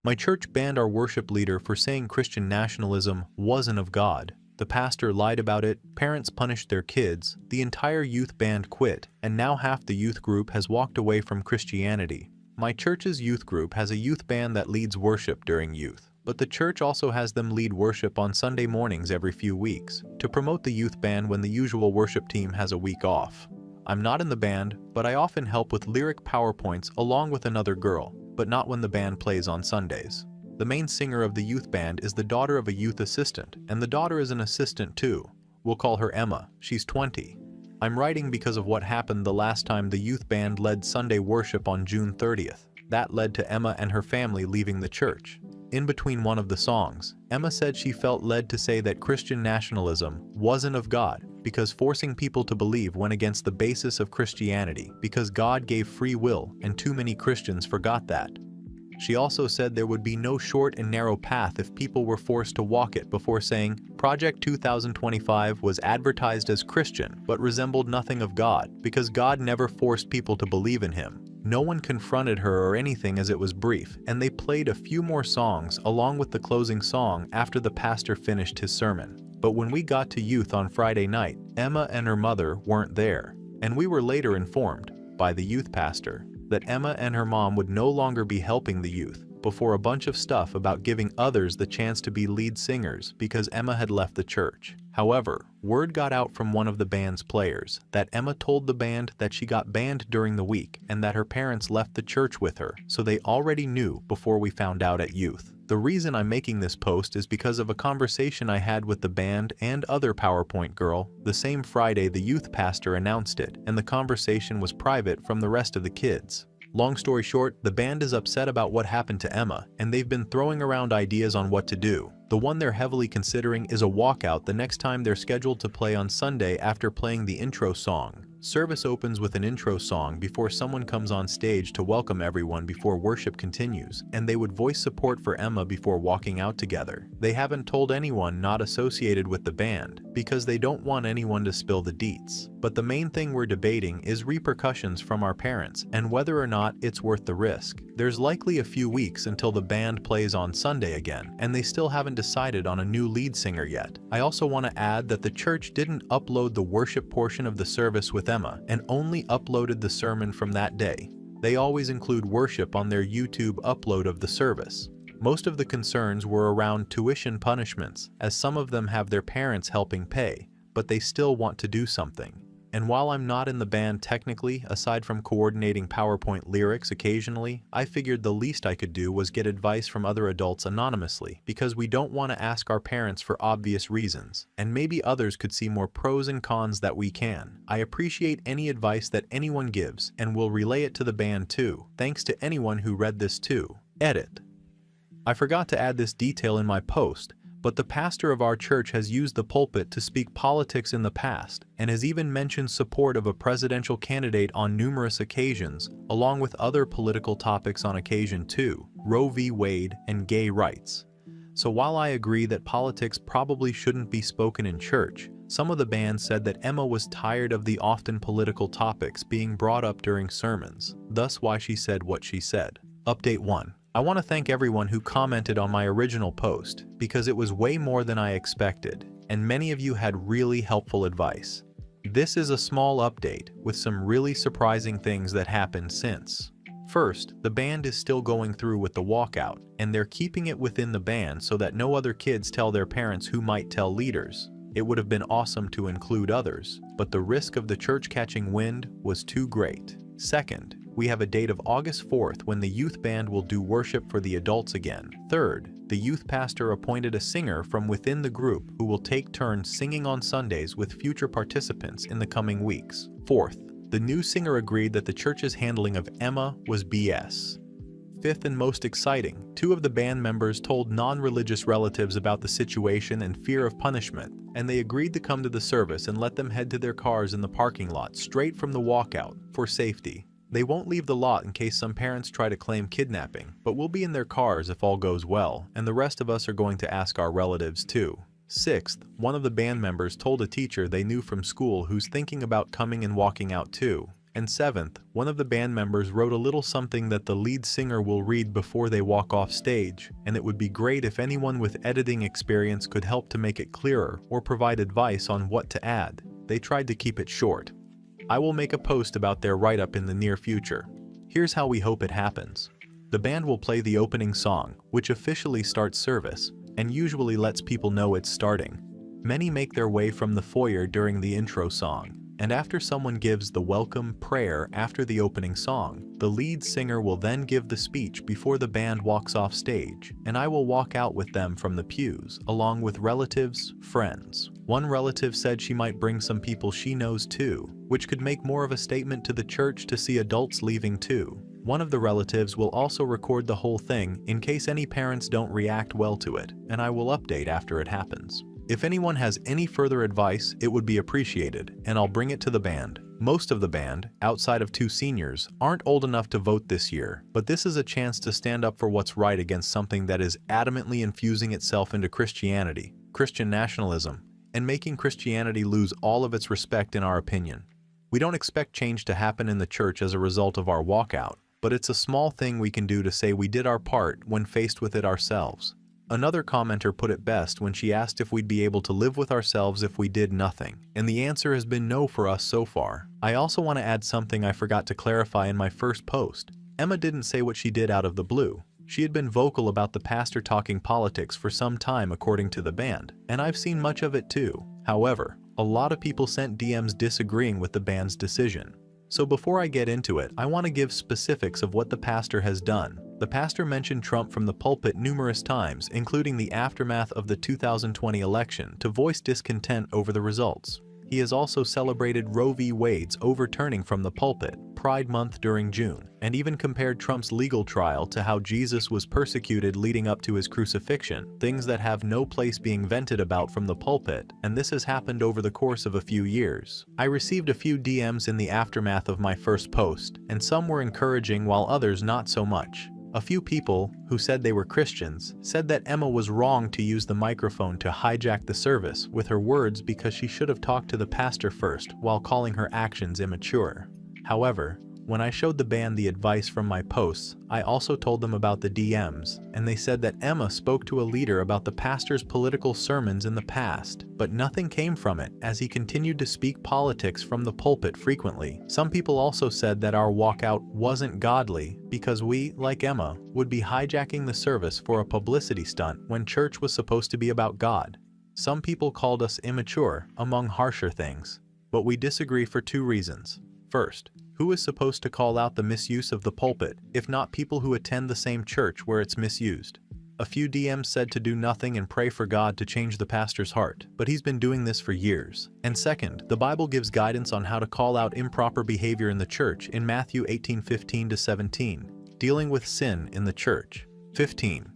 My church banned our worship leader for saying Christian nationalism wasn't of God. The pastor lied about it, parents punished their kids, the entire youth band quit, and now half the youth group has walked away from Christianity. My church's youth group has a youth band that leads worship during youth, but the church also has them lead worship on Sunday mornings every few weeks, to promote the youth band when the usual worship team has a week off. I'm not in the band, but I often help with lyric PowerPoints along with another girl, but not when the band plays on Sundays. The main singer of the youth band is the daughter of a youth assistant, and the daughter is an assistant too. We'll call her Emma. She's 20. I'm writing because of what happened the last time the youth band led Sunday worship on June 30th. That led to Emma and her family leaving the church. In between one of the songs, Emma said she felt led to say that Christian nationalism wasn't of God because forcing people to believe went against the basis of Christianity because God gave free will and too many Christians forgot that. She also said there would be no short and narrow path if people were forced to walk it before saying Project 2025 was advertised as Christian but resembled nothing of God because God never forced people to believe in him. No one confronted her or anything as it was brief, and they played a few more songs along with the closing song after the pastor finished his sermon. But when we got to youth on Friday night, Emma and her mother weren't there, and we were later informed by the youth pastor that Emma and her mom would no longer be helping the youth before a bunch of stuff about giving others the chance to be lead singers because Emma had left the church. However, word got out from one of the band's players that Emma told the band that she got banned during the week and that her parents left the church with her, so they already knew before we found out at youth. The reason I'm making this post is because of a conversation I had with the band and other PowerPoint girl the same Friday the youth pastor announced it, and the conversation was private from the rest of the kids. Long story short, the band is upset about what happened to Emma, and they've been throwing around ideas on what to do. The one they're heavily considering is a walkout the next time they're scheduled to play on Sunday after playing the intro song. Service opens with an intro song before someone comes on stage to welcome everyone before worship continues, and they would voice support for Emma before walking out together. They haven't told anyone not associated with the band, because they don't want anyone to spill the deets. But the main thing we're debating is repercussions from our parents and whether or not it's worth the risk. There's likely a few weeks until the band plays on Sunday again, and they still haven't decided on a new lead singer yet. I also want to add that the church didn't upload the worship portion of the service with Emma and only uploaded the sermon from that day. They always include worship on their YouTube upload of the service. Most of the concerns were around tuition punishments, as some of them have their parents helping pay, but they still want to do something. And while I'm not in the band technically, aside from coordinating PowerPoint lyrics occasionally, I figured the least I could do was get advice from other adults anonymously, because we don't want to ask our parents for obvious reasons, and maybe others could see more pros and cons that we can. I appreciate any advice that anyone gives, and will relay it to the band too. Thanks to anyone who read this too. Edit. I forgot to add this detail in my post, but the pastor of our church has used the pulpit to speak politics in the past, and has even mentioned support of a presidential candidate on numerous occasions, along with other political topics on occasion too, Roe v. Wade and gay rights. So while I agree that politics probably shouldn't be spoken in church, some of the band said that Emma was tired of the often political topics being brought up during sermons, thus why she said what she said. Update 1. I want to thank everyone who commented on my original post, because it was way more than I expected, and many of you had really helpful advice. This is a small update with some really surprising things that happened since. First, the band is still going through with the walkout, and they're keeping it within the band so that no other kids tell their parents who might tell leaders. It would have been awesome to include others, but the risk of the church catching wind was too great. Second, we have a date of August 4th when the youth band will do worship for the adults again. Third, the youth pastor appointed a singer from within the group who will take turns singing on Sundays with future participants in the coming weeks. Fourth, the new singer agreed that the church's handling of Emma was BS. Fifth and most exciting, 2 of the band members told non-religious relatives about the situation and fear of punishment, and they agreed to come to the service and let them head to their cars in the parking lot straight from the walkout, for safety. They won't leave the lot in case some parents try to claim kidnapping, but we'll be in their cars if all goes well, and the rest of us are going to ask our relatives too. Sixth, one of the band members told a teacher they knew from school who's thinking about coming and walking out too. And seventh, one of the band members wrote a little something that the lead singer will read before they walk off stage, and it would be great if anyone with editing experience could help to make it clearer or provide advice on what to add. They tried to keep it short. I will make a post about their write-up in the near future. Here's how we hope it happens. The band will play the opening song, which officially starts service, and usually lets people know it's starting. Many make their way from the foyer during the intro song, and after someone gives the welcome prayer after the opening song, the lead singer will then give the speech before the band walks off stage, and I will walk out with them from the pews, along with relatives, friends. One relative said she might bring some people she knows too, which could make more of a statement to the church to see adults leaving too. One of the relatives will also record the whole thing in case any parents don't react well to it, and I will update after it happens. If anyone has any further advice, it would be appreciated, and I'll bring it to the band. Most of the band, outside of 2 seniors, aren't old enough to vote this year, but this is a chance to stand up for what's right against something that is adamantly infusing itself into Christianity, Christian nationalism, and making Christianity lose all of its respect in our opinion. We don't expect change to happen in the church as a result of our walkout, but it's a small thing we can do to say we did our part when faced with it ourselves. Another commenter put it best when she asked if we'd be able to live with ourselves if we did nothing, and the answer has been no for us so far. I also want to add something I forgot to clarify in my first post. Emma didn't say what she did out of the blue. She had been vocal about the pastor talking politics for some time according to the band, and I've seen much of it too. However, a lot of people sent DMs disagreeing with the band's decision. So before I get into it, I want to give specifics of what the pastor has done. The pastor mentioned Trump from the pulpit numerous times, including the aftermath of the 2020 election, to voice discontent over the results. He has also celebrated Roe v. Wade's overturning from the pulpit, Pride Month during June, and even compared Trump's legal trial to how Jesus was persecuted leading up to his crucifixion, things that have no place being vented about from the pulpit, and this has happened over the course of a few years. I received a few DMs in the aftermath of my first post, and some were encouraging while others not so much. A few people, who said they were Christians, said that Emma was wrong to use the microphone to hijack the service with her words because she should have talked to the pastor first while calling her actions immature. However, when I showed the band the advice from my posts, I also told them about the DMs, and they said that Emma spoke to a leader about the pastor's political sermons in the past, but nothing came from it as he continued to speak politics from the pulpit frequently. Some people also said that our walkout wasn't godly because we, like Emma, would be hijacking the service for a publicity stunt when church was supposed to be about God. Some people called us immature, among harsher things, but we disagree for 2 reasons. First, who is supposed to call out the misuse of the pulpit, if not people who attend the same church where it's misused? A few DMs said to do nothing and pray for God to change the pastor's heart, but he's been doing this for years. And second, the Bible gives guidance on how to call out improper behavior in the church in Matthew 18:15-17, dealing with sin in the church. 15.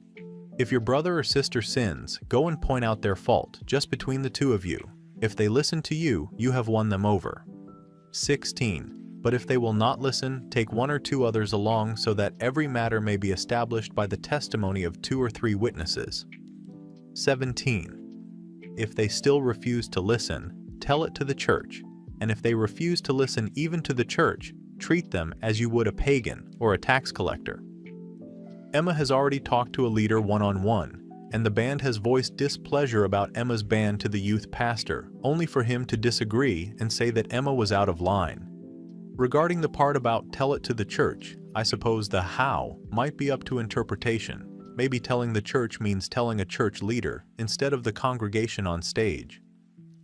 If your brother or sister sins, go and point out their fault, just between the 2 of you. If they listen to you, you have won them over. 16. But if they will not listen, take 1 or 2 others along so that every matter may be established by the testimony of 2 or 3 witnesses. 17. If they still refuse to listen, tell it to the church, and if they refuse to listen even to the church, treat them as you would a pagan or a tax collector. Emma has already talked to a leader one-on-one, and the band has voiced displeasure about Emma's ban to the youth pastor, only for him to disagree and say that Emma was out of line. Regarding the part about tell it to the church, I suppose the how might be up to interpretation. Maybe telling the church means telling a church leader instead of the congregation on stage.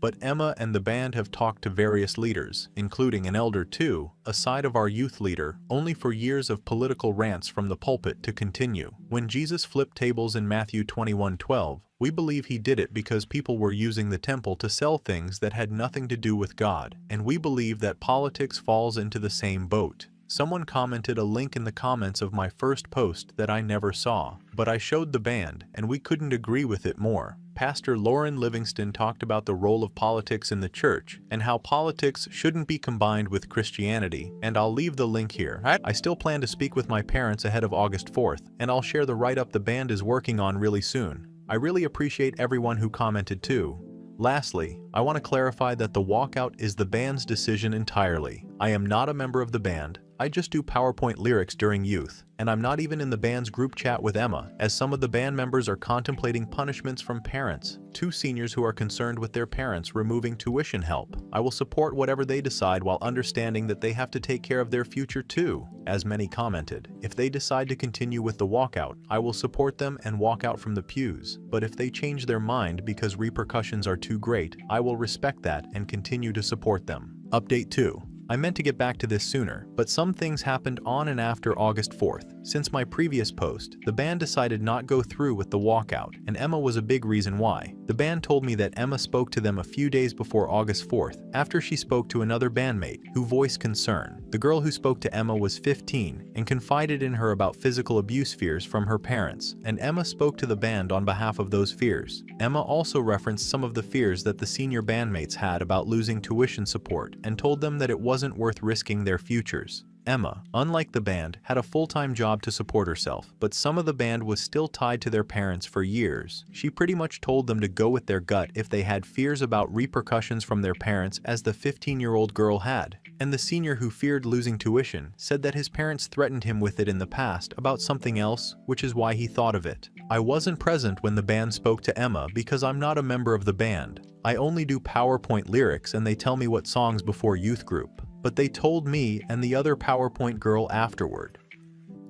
But Emma and the band have talked to various leaders, including an elder too, aside of our youth leader, only for years of political rants from the pulpit to continue. When Jesus flipped tables in Matthew 21:12, we believe he did it because people were using the temple to sell things that had nothing to do with God, and we believe that politics falls into the same boat. Someone commented a link in the comments of my first post that I never saw, but I showed the band, and we couldn't agree with it more. Pastor Lauren Livingston talked about the role of politics in the church and how politics shouldn't be combined with Christianity, and I'll leave the link here. I still plan to speak with my parents ahead of August 4th, and I'll share the write-up the band is working on really soon. I really appreciate everyone who commented too. Lastly, I want to clarify that the walkout is the band's decision entirely. I am not a member of the band. I just do PowerPoint lyrics during youth, and I'm not even in the band's group chat with Emma, as some of the band members are contemplating punishments from parents, 2 seniors who are concerned with their parents removing tuition help. I will support whatever they decide while understanding that they have to take care of their future too. As many commented, if they decide to continue with the walkout, I will support them and walk out from the pews, but if they change their mind because repercussions are too great, I will respect that and continue to support them. Update 2. I meant to get back to this sooner, but some things happened on and after August 4th. Since my previous post, the band decided not go through with the walkout, and Emma was a big reason why. The band told me that Emma spoke to them a few days before August 4th, after she spoke to another bandmate, who voiced concern. The girl who spoke to Emma was 15, and confided in her about physical abuse fears from her parents, and Emma spoke to the band on behalf of those fears. Emma also referenced some of the fears that the senior bandmates had about losing tuition support, and told them that it wasn't worth risking their futures. Emma, unlike the band, had a full-time job to support herself, but some of the band was still tied to their parents for years. She pretty much told them to go with their gut if they had fears about repercussions from their parents, as the 15-year-old girl had. And the senior who feared losing tuition said that his parents threatened him with it in the past about something else, which is why he thought of it. I wasn't present when the band spoke to Emma because I'm not a member of the band. I only do PowerPoint lyrics and they tell me what songs before youth group. But they told me and the other PowerPoint girl afterward.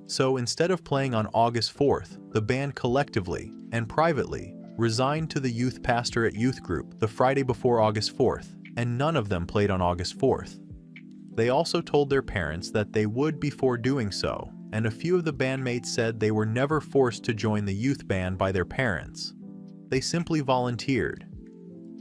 So instead of playing on August 4th, the band collectively and privately resigned to the youth pastor at youth group the Friday before August 4th, and none of them played on August 4th. They also told their parents that they would before doing so, and a few of the bandmates said they were never forced to join the youth band by their parents. They simply volunteered.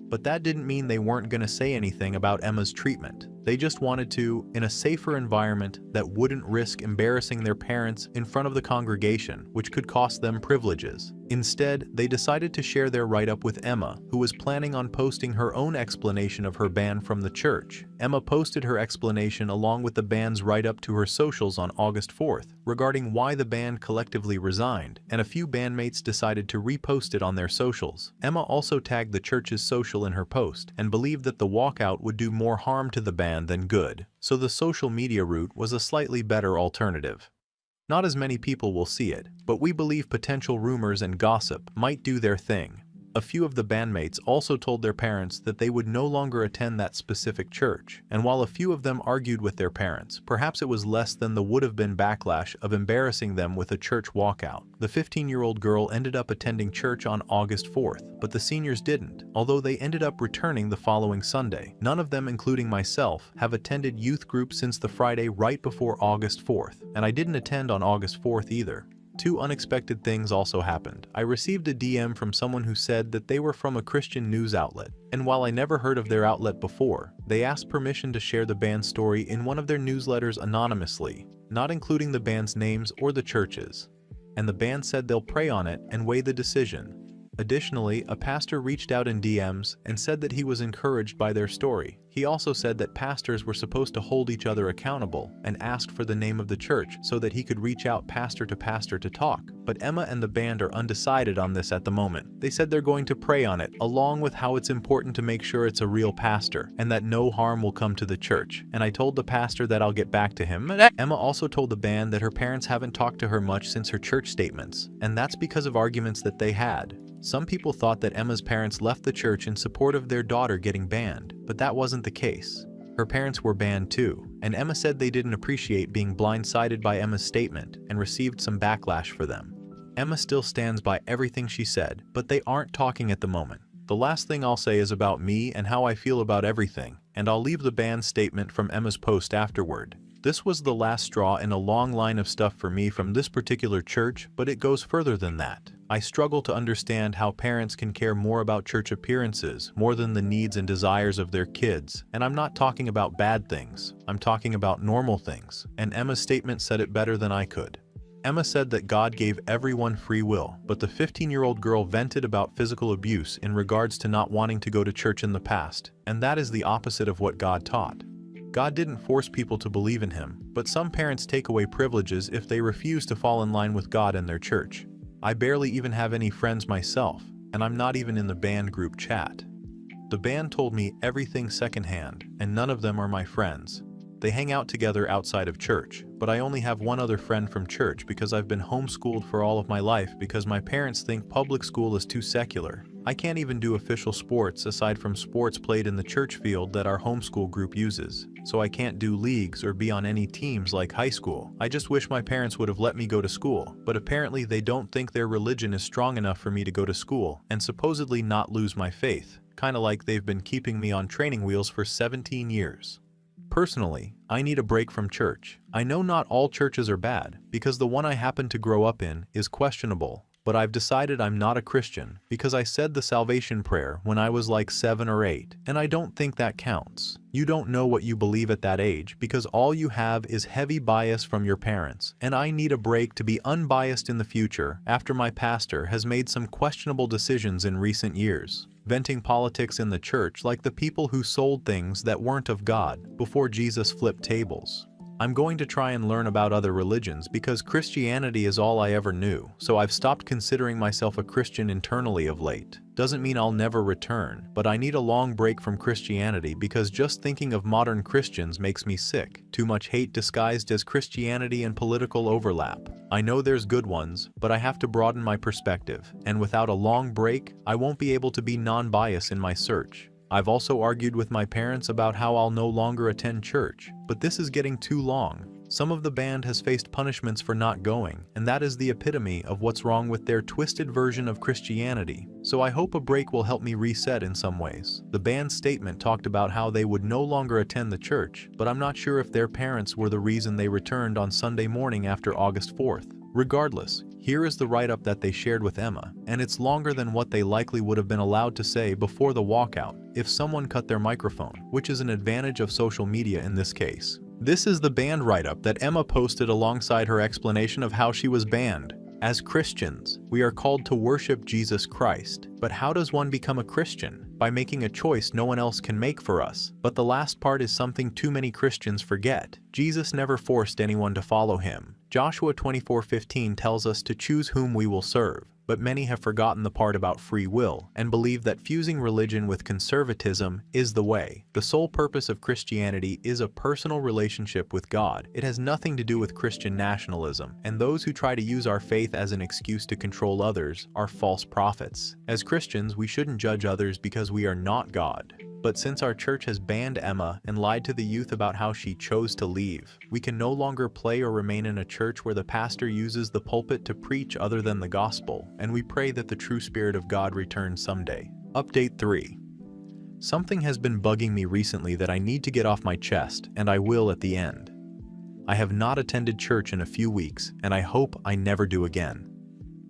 But that didn't mean they weren't going to say anything about Emma's treatment. They just wanted to, in a safer environment that wouldn't risk embarrassing their parents in front of the congregation, which could cost them privileges. Instead, they decided to share their write-up with Emma, who was planning on posting her own explanation of her ban from the church. Emma posted her explanation along with the band's write-up to her socials on August 4th, regarding why the band collectively resigned, and a few bandmates decided to repost it on their socials. Emma also tagged the church's social in her post, and believed that the walkout would do more harm to the band than good, so the social media route was a slightly better alternative. Not as many people will see it, but we believe potential rumors and gossip might do their thing. A few of the bandmates also told their parents that they would no longer attend that specific church, and while a few of them argued with their parents, perhaps it was less than the would-have-been backlash of embarrassing them with a church walkout. The 15-year-old girl ended up attending church on August 4th, but the seniors didn't, although they ended up returning the following Sunday. None of them, including myself, have attended youth group since the Friday right before August 4th, and I didn't attend on August 4th either. 2 unexpected things also happened. I received a DM from someone who said that they were from a Christian news outlet, and while I never heard of their outlet before, they asked permission to share the band's story in one of their newsletters anonymously, not including the band's names or the churches. And the band said they'll pray on it and weigh the decision. Additionally, a pastor reached out in DMs and said that he was encouraged by their story. He also said that pastors were supposed to hold each other accountable and asked for the name of the church so that he could reach out pastor to talk. But Emma and the band are undecided on this at the moment. They said they're going to pray on it, along with how it's important to make sure it's a real pastor and that no harm will come to the church. And I told the pastor that I'll get back to him. Emma also told the band that her parents haven't talked to her much since her church statements, and that's because of arguments that they had. Some people thought that Emma's parents left the church in support of their daughter getting banned, but that wasn't the case. Her parents were banned too, and Emma said they didn't appreciate being blindsided by Emma's statement and received some backlash for them. Emma still stands by everything she said, but they aren't talking at the moment. The last thing I'll say is about me and how I feel about everything, and I'll leave the band's statement from Emma's post afterward. This was the last straw in a long line of stuff for me from this particular church, but it goes further than that. I struggle to understand how parents can care more about church appearances more than the needs and desires of their kids, and I'm not talking about bad things, I'm talking about normal things, and Emma's statement said it better than I could. Emma said that God gave everyone free will, but the 15-year-old girl vented about physical abuse in regards to not wanting to go to church in the past, and that is the opposite of what God taught. God didn't force people to believe in him, but some parents take away privileges if they refuse to fall in line with God and their church. I barely even have any friends myself, and I'm not even in the band group chat. The band told me everything secondhand, and none of them are my friends. They hang out together outside of church, but I only have one other friend from church because I've been homeschooled for all of my life because my parents think public school is too secular. I can't even do official sports aside from sports played in the church field that our homeschool group uses, so I can't do leagues or be on any teams like high school. I just wish my parents would have let me go to school, but apparently they don't think their religion is strong enough for me to go to school and supposedly not lose my faith, kinda like they've been keeping me on training wheels for 17 years. Personally, I need a break from church. I know not all churches are bad, because the one I happen to grow up in is questionable, but I've decided I'm not a Christian because I said the salvation prayer when I was like 7 or 8, and I don't think that counts. You don't know what you believe at that age because all you have is heavy bias from your parents, and I need a break to be unbiased in the future after my pastor has made some questionable decisions in recent years, venting politics in the church like the people who sold things that weren't of God before Jesus flipped tables. I'm going to try and learn about other religions because Christianity is all I ever knew, so I've stopped considering myself a Christian internally of late. Doesn't mean I'll never return, but I need a long break from Christianity because just thinking of modern Christians makes me sick. Too much hate disguised as Christianity and political overlap. I know there's good ones, but I have to broaden my perspective, and without a long break, I won't be able to be non-biased in my search. I've also argued with my parents about how I'll no longer attend church, but this is getting too long. Some of the band has faced punishments for not going, and that is the epitome of what's wrong with their twisted version of Christianity, so I hope a break will help me reset in some ways. The band's statement talked about how they would no longer attend the church, but I'm not sure if their parents were the reason they returned on Sunday morning after August 4th. Regardless, here is the write-up that they shared with Emma, and it's longer than what they likely would have been allowed to say before the walkout if someone cut their microphone, which is an advantage of social media in this case. This is the band write-up that Emma posted alongside her explanation of how she was banned. As Christians, we are called to worship Jesus Christ, but how does one become a Christian? By making a choice no one else can make for us. But the last part is something too many Christians forget. Jesus never forced anyone to follow him. Joshua 24:15 tells us to choose whom we will serve, but many have forgotten the part about free will and believe that fusing religion with conservatism is the way. The sole purpose of Christianity is a personal relationship with God. It has nothing to do with Christian nationalism, and those who try to use our faith as an excuse to control others are false prophets. As Christians, we shouldn't judge others because we are not God. But since our church has banned Emma and lied to the youth about how she chose to leave, we can no longer play or remain in a church where the pastor uses the pulpit to preach other than the gospel, and we pray that the true Spirit of God returns someday. Update 3. Something has been bugging me recently that I need to get off my chest, and I will at the end. I have not attended church in a few weeks, and I hope I never do again.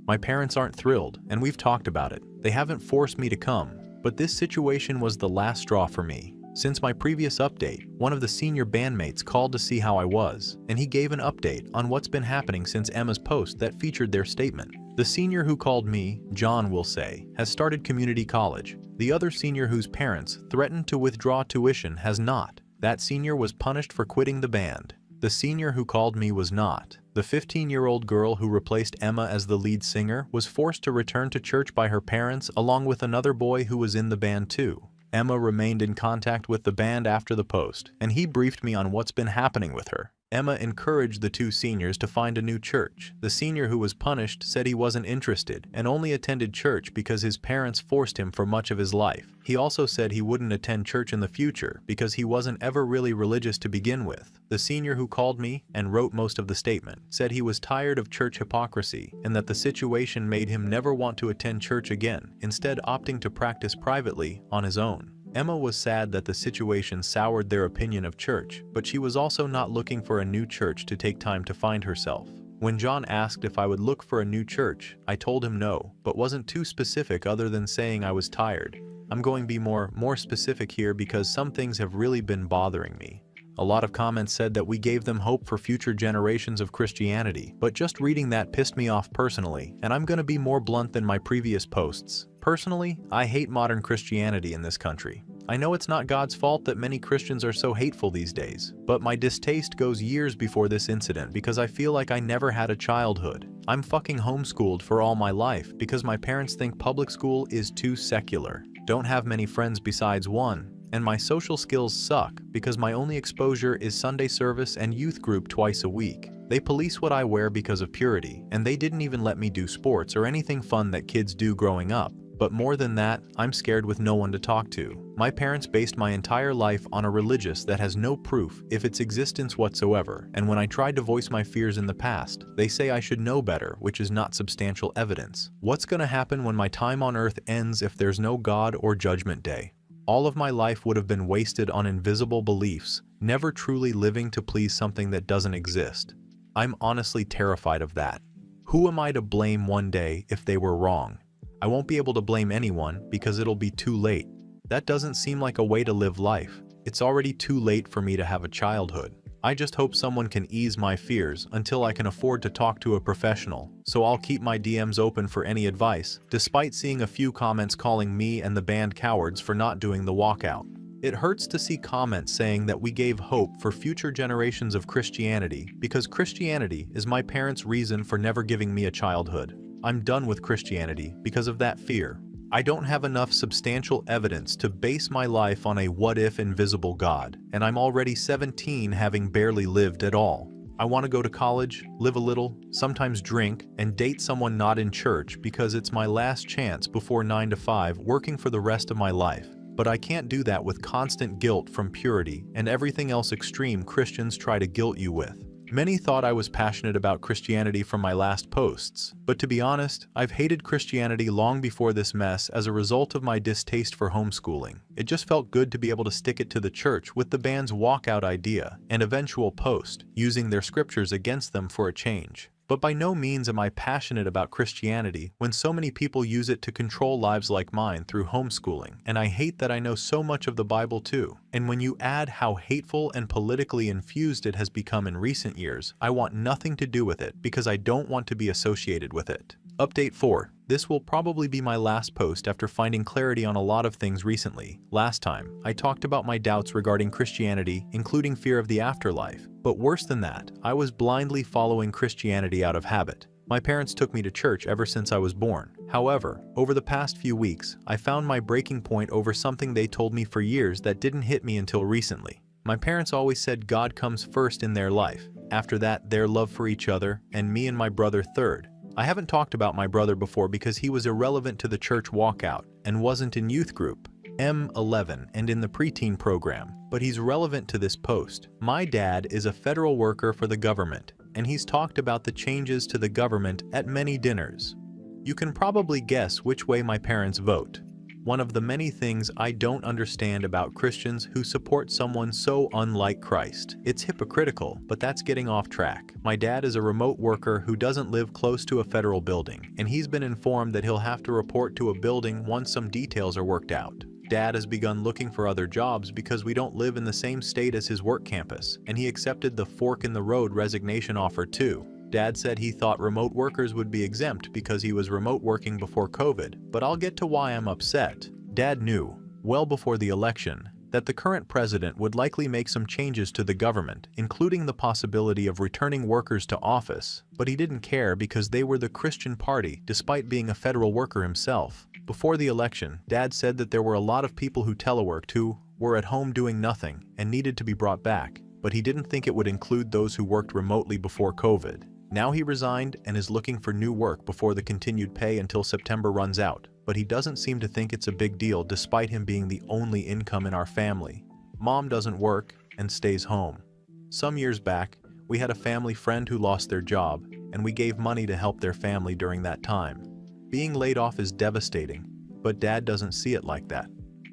My parents aren't thrilled, and we've talked about it. They haven't forced me to come. But this situation was the last straw for me. Since my previous update, one of the senior bandmates called to see how I was, and he gave an update on what's been happening since Emma's post that featured their statement. The senior who called me, John will say, has started community college. The other senior whose parents threatened to withdraw tuition has not. That senior was punished for quitting the band. The senior who called me was not. The 15-year-old girl who replaced Emma as the lead singer was forced to return to church by her parents along with another boy who was in the band too. Emma remained in contact with the band after the post, and he briefed me on what's been happening with her. Emma encouraged the two seniors to find a new church. The senior who was punished said he wasn't interested and only attended church because his parents forced him for much of his life. He also said he wouldn't attend church in the future because he wasn't ever really religious to begin with. The senior who called me and wrote most of the statement said he was tired of church hypocrisy and that the situation made him never want to attend church again, instead opting to practice privately on his own. Emma was sad that the situation soured their opinion of church, but she was also not looking for a new church to take time to find herself. When John asked if I would look for a new church, I told him no, but wasn't too specific other than saying I was tired. I'm going to be more specific here because some things have really been bothering me. A lot of comments said that we gave them hope for future generations of Christianity, but just reading that pissed me off personally, and I'm going to be more blunt than my previous posts. Personally, I hate modern Christianity in this country. I know it's not God's fault that many Christians are so hateful these days, but my distaste goes years before this incident because I feel like I never had a childhood. I'm fucking homeschooled for all my life because my parents think public school is too secular. don't have many friends besides one, and my social skills suck because my only exposure is Sunday service and youth group twice a week. They police what I wear because of purity, and they didn't even let me do sports or anything fun that kids do growing up. But more than that, I'm scared with no one to talk to. My parents based my entire life on a religious that has no proof of its existence whatsoever, and when I tried to voice my fears in the past, they say I should know better, which is not substantial evidence. What's gonna happen when my time on earth ends if there's no God or judgment day? All of my life would have been wasted on invisible beliefs, never truly living to please something that doesn't exist. I'm honestly terrified of that. Who am I to blame one day if they were wrong? I won't be able to blame anyone because it'll be too late. That doesn't seem like a way to live life. It's already too late for me to have a childhood. I just hope someone can ease my fears until I can afford to talk to a professional, so I'll keep my DMs open for any advice, despite seeing a few comments calling me and the band cowards for not doing the walkout. It hurts to see comments saying that we gave hope for future generations of Christianity because Christianity is my parents' reason for never giving me a childhood. I'm done with Christianity because of that fear. I don't have enough substantial evidence to base my life on a what-if invisible God, and I'm already 17 having barely lived at all. I want to go to college, live a little, sometimes drink, and date someone not in church because it's my last chance before 9 to 5 working for the rest of my life. But I can't do that with constant guilt from purity and everything else extreme Christians try to guilt you with. Many thought I was passionate about Christianity from my last posts, but to be honest, I've hated Christianity long before this mess as a result of my distaste for homeschooling. It just felt good to be able to stick it to the church with the band's walkout idea and eventual post, using their scriptures against them for a change. But by no means am I passionate about Christianity when so many people use it to control lives like mine through homeschooling, and I hate that I know so much of the Bible too. And when you add how hateful and politically infused it has become in recent years, I want nothing to do with it because I don't want to be associated with it. Update 4. This will probably be my last post after finding clarity on a lot of things recently. Last time, I talked about my doubts regarding Christianity, including fear of the afterlife. But worse than that, I was blindly following Christianity out of habit. My parents took me to church ever since I was born. However, over the past few weeks, I found my breaking point over something they told me for years that didn't hit me until recently. My parents always said God comes first in their life. After that, their love for each other, and me and my brother third. I haven't talked about my brother before because he was irrelevant to the church walkout and wasn't in youth group, M11, and in the preteen program, but he's relevant to this post. My dad is a federal worker for the government, and he's talked about the changes to the government at many dinners. You can probably guess which way my parents vote. One of the many things I don't understand about Christians who support someone so unlike Christ. It's hypocritical, but that's getting off track. My dad is a remote worker who doesn't live close to a federal building, and he's been informed that he'll have to report to a building once some details are worked out. Dad has begun looking for other jobs because we don't live in the same state as his work campus, and he accepted the fork-in-the-road resignation offer too. Dad said he thought remote workers would be exempt because he was remote working before COVID, but I'll get to why I'm upset. Dad knew, well before the election, that the current president would likely make some changes to the government, including the possibility of returning workers to office, but he didn't care because they were the Christian party despite being a federal worker himself. Before the election, Dad said that there were a lot of people who teleworked who were at home doing nothing and needed to be brought back, but he didn't think it would include those who worked remotely before COVID. Now he resigned and is looking for new work before the continued pay until September runs out, but he doesn't seem to think it's a big deal despite him being the only income in our family. Mom doesn't work and stays home. Some years back, we had a family friend who lost their job, and we gave money to help their family during that time. Being laid off is devastating, but Dad doesn't see it like that.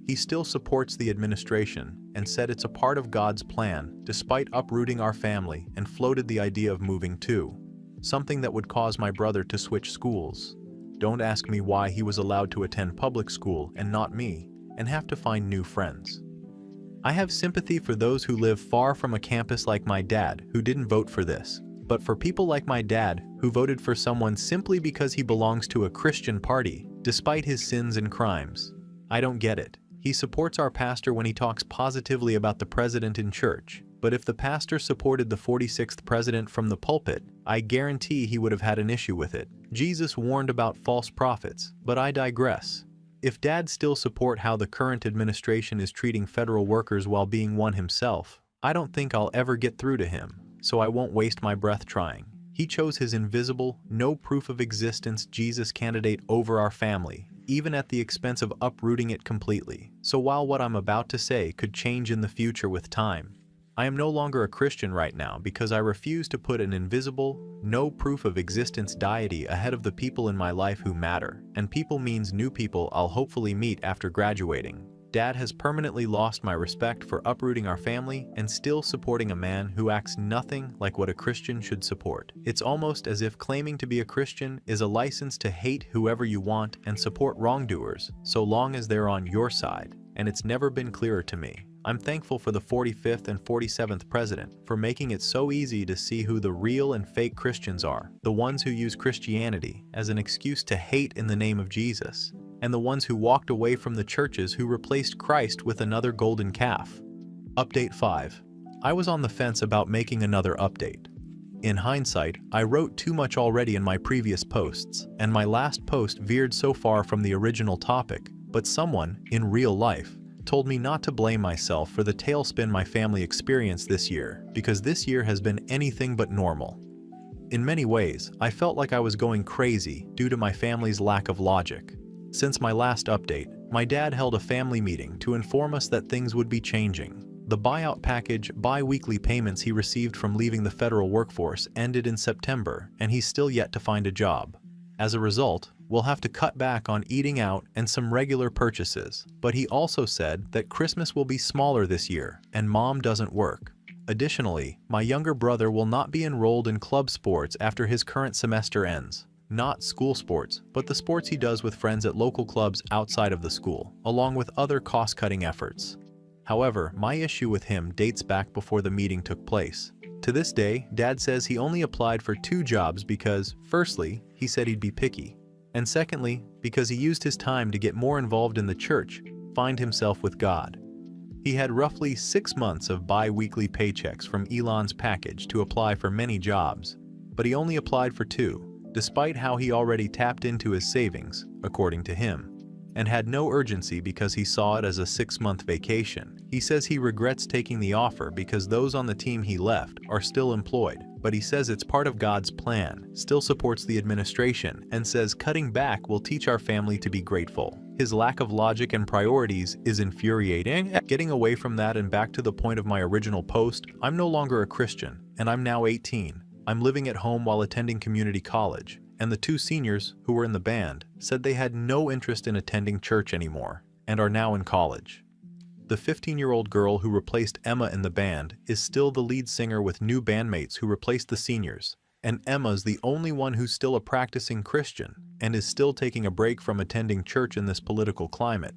He still supports the administration and said it's a part of God's plan despite uprooting our family and floated the idea of moving too. Something that would cause my brother to switch schools. Don't ask me why he was allowed to attend public school and not me, and have to find new friends. I have sympathy for those who live far from a campus like my dad who didn't vote for this, but for people like my dad who voted for someone simply because he belongs to a Christian party, despite his sins and crimes, I don't get it. He supports our pastor when he talks positively about the president in church. But if the pastor supported the 46th president from the pulpit, I guarantee he would have had an issue with it. Jesus warned about false prophets, but I digress. If Dad still support how the current administration is treating federal workers while being one himself, I don't think I'll ever get through to him, so I won't waste my breath trying. He chose his invisible, no proof of existence Jesus candidate over our family, even at the expense of uprooting it completely. So while what I'm about to say could change in the future with time, I am no longer a Christian right now because I refuse to put an invisible, no proof of existence deity ahead of the people in my life who matter, and people means new people I'll hopefully meet after graduating. Dad has permanently lost my respect for uprooting our family and still supporting a man who acts nothing like what a Christian should support. It's almost as if claiming to be a Christian is a license to hate whoever you want and support wrongdoers, so long as they're on your side, and it's never been clearer to me. I'm thankful for the 45th and 47th president for making it so easy to see who the real and fake Christians are, the ones who use Christianity as an excuse to hate in the name of Jesus, and the ones who walked away from the churches who replaced Christ with another golden calf. Update 5. I was on the fence about making another update. In hindsight, I wrote too much already in my previous posts, and my last post veered so far from the original topic, but someone, in real life, told me not to blame myself for the tailspin my family experienced this year, because this year has been anything but normal. In many ways, I felt like I was going crazy due to my family's lack of logic. Since my last update, my dad held a family meeting to inform us that things would be changing. The buyout package bi-weekly payments he received from leaving the federal workforce ended in September, and he's still yet to find a job. As a result, we'll have to cut back on eating out and some regular purchases. But he also said that Christmas will be smaller this year, and Mom doesn't work. Additionally, my younger brother will not be enrolled in club sports after his current semester ends. Not school sports, but the sports he does with friends at local clubs outside of the school, along with other cost-cutting efforts. However, my issue with him dates back before the meeting took place. To this day, Dad says he only applied for 2 jobs because, firstly, he said he'd be picky, and secondly, because he used his time to get more involved in the church, find himself with God. He had roughly 6 months of bi-weekly paychecks from Elon's package to apply for many jobs, but he only applied for 2, despite how he already tapped into his savings, according to him, and had no urgency because he saw it as a 6-month vacation. He says he regrets taking the offer because those on the team he left are still employed, but he says it's part of God's plan, still supports the administration, and says cutting back will teach our family to be grateful. His lack of logic and priorities is infuriating. Getting away from that and back to the point of my original post, I'm no longer a Christian, and I'm now 18. I'm living at home while attending community college, and the 2 seniors who were in the band said they had no interest in attending church anymore and are now in college. The 15-year-old girl who replaced Emma in the band is still the lead singer with new bandmates who replaced the seniors, and Emma's the only one who's still a practicing Christian and is still taking a break from attending church in this political climate.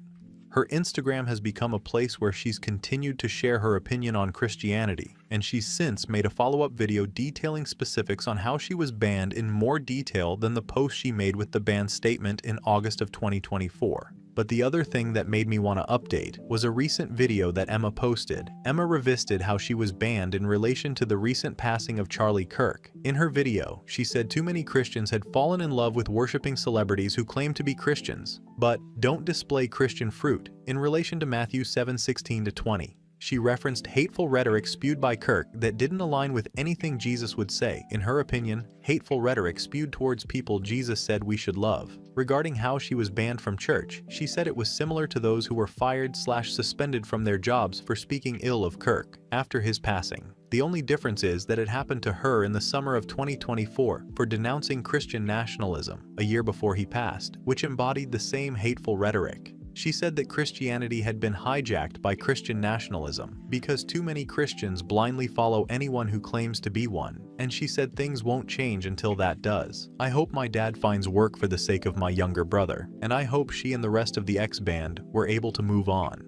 Her Instagram has become a place where she's continued to share her opinion on Christianity, and she's since made a follow-up video detailing specifics on how she was banned in more detail than the post she made with the ban statement in August of 2024. But the other thing that made me want to update was a recent video that Emma posted. Emma revisited how she was banned in relation to the recent passing of Charlie Kirk. In her video, she said too many Christians had fallen in love with worshiping celebrities who claim to be Christians, but don't display Christian fruit, in relation to Matthew 7:16-20. She referenced hateful rhetoric spewed by Kirk that didn't align with anything Jesus would say. In her opinion, hateful rhetoric spewed towards people Jesus said we should love. Regarding how she was banned from church, she said it was similar to those who were fired/suspended from their jobs for speaking ill of Kirk after his passing. The only difference is that it happened to her in the summer of 2024 for denouncing Christian nationalism, a year before he passed, which embodied the same hateful rhetoric. She said that Christianity had been hijacked by Christian nationalism because too many Christians blindly follow anyone who claims to be one, and she said things won't change until that does. I hope my dad finds work for the sake of my younger brother, and I hope she and the rest of the X band were able to move on.